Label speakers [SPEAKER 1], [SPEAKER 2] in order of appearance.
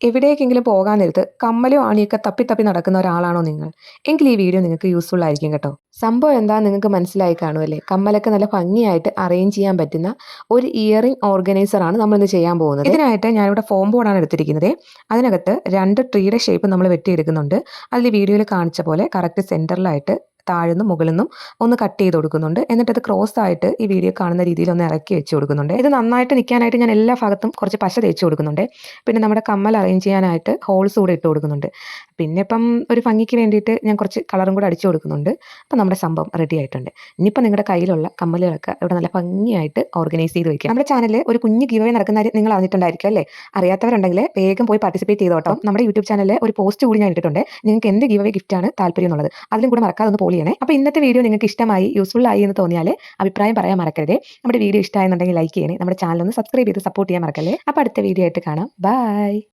[SPEAKER 1] എവിടേക്കെങ്കിലും പോകാൻ നേരത്ത് കമ്മലും ആണിയൊക്കെ തപ്പി തപ്പി നടക്കുന്ന ഒരാളാണോ നിങ്ങൾ? എങ്കിൽ ഈ വീഡിയോ നിങ്ങൾക്ക് യൂസ്ഫുൾ ആയിരിക്കും കേട്ടോ. സംഭവം എന്താ നിങ്ങൾക്ക് മനസ്സിലായി കാണുമല്ലേ? കമ്മലൊക്കെ നല്ല ഭംഗിയായിട്ട് അറേഞ്ച് ചെയ്യാൻ പറ്റുന്ന ഒരു ഇയറിംഗ് ഓർഗനൈസർ ആണ് നമ്മളിന്ന് ചെയ്യാൻ പോകുന്നത്. ഇതിനായിട്ട് ഞാനിവിടെ ഫോം ബോർഡാണ് എടുത്തിരിക്കുന്നത്. അതിനകത്ത് 2 ട്രീയുടെ ഷേപ്പ് നമ്മൾ വെട്ടിയെടുക്കുന്നുണ്ട്. അതിൽ വീഡിയോയിൽ കാണിച്ച പോലെ കറക്റ്റ് സെൻറ്ററിലായിട്ട് താഴ്ന്നും മുകളിൽ ഒന്ന് കട്ട് ചെയ്ത് കൊടുക്കുന്നുണ്ട്. എന്നിട്ട് അത് ക്രോസ് ആയിട്ട് ഈ വീഡിയോ കാണുന്ന രീതിയിൽ ഒന്ന് ഇറക്കി വെച്ച് കൊടുക്കുന്നുണ്ട്. ഇത് നന്നായിട്ട് നിൽക്കാനായിട്ട് ഞാൻ എല്ലാ ഭാഗത്തും കുറച്ച് പശ തേച്ച് കൊടുക്കുന്നുണ്ട്. പിന്നെ നമ്മുടെ കമ്മൽ അറേഞ്ച് ചെയ്യാനായിട്ട് ഹോൾസ് കൂടെ ഇട്ട് കൊടുക്കുന്നുണ്ട്. പിന്നെ ഇപ്പം ഒരു ഭംഗിക്ക് വേണ്ടിയിട്ട് ഞാൻ കുറച്ച് കളറും കൂടെ അടിച്ചു കൊടുക്കുന്നുണ്ട്. അപ്പം നമ്മുടെ സംഭവം റെഡി ആയിട്ടുണ്ട്. ഇനിയിപ്പോൾ നിങ്ങളുടെ കയ്യിലുള്ള കമ്മലുകളൊക്കെ ഇവിടെ നല്ല ഭംഗിയായിട്ട് ഓർഗനൈസ് ചെയ്ത് വയ്ക്കുക. നമ്മുടെ ചാനലിൽ ഒരു കുഞ്ഞ് ഗിവ് അവേ നടക്കുന്ന കാര്യം നിങ്ങൾ അറിഞ്ഞിട്ടുണ്ടായിരിക്കും അല്ലേ? അറിയാത്തവരുണ്ടെങ്കിൽ വേഗം പോയി പാർട്ടിസിപ്പേറ്റ് ചെയ്തോട്ടോ. നമ്മുടെ യൂട്യൂബ് ചാനലിൽ ഒരു പോസ്റ്റ് കൂടി ഞാൻ ഇട്ടിട്ടുണ്ട്. നിങ്ങൾക്ക് എന്ത് ഗിവ് അവേ ഗിഫ്റ്റാണ് താല്പര്യം എന്നുള്ളത് അതിലും കൂടെ മറക്കാതെ ഒന്ന് പോളി ചെയ്യണേ. അപ്പോൾ ഇന്നത്തെ വീഡിയോ നിങ്ങൾക്ക് ഇഷ്ടമായി യൂസ്ഫുൾ ആയി എന്ന് തോന്നിയാൽ അഭിപ്രായം പറയാൻ മറക്കരുതേ. നമ്മുടെ വീഡിയോ ഇഷ്ടമായെന്നുണ്ടെങ്കിൽ ലൈക്ക് ചെയ്യണേ. നമ്മുടെ ചാനൽ ഒന്ന് സബ്സ്ക്രൈബ് ചെയ്ത് സപ്പോർട്ട് ചെയ്യാൻ മറക്കല്ലേ. അപ്പോൾ അടുത്ത വീഡിയോ ആയിട്ട് കാണാം. ബൈ.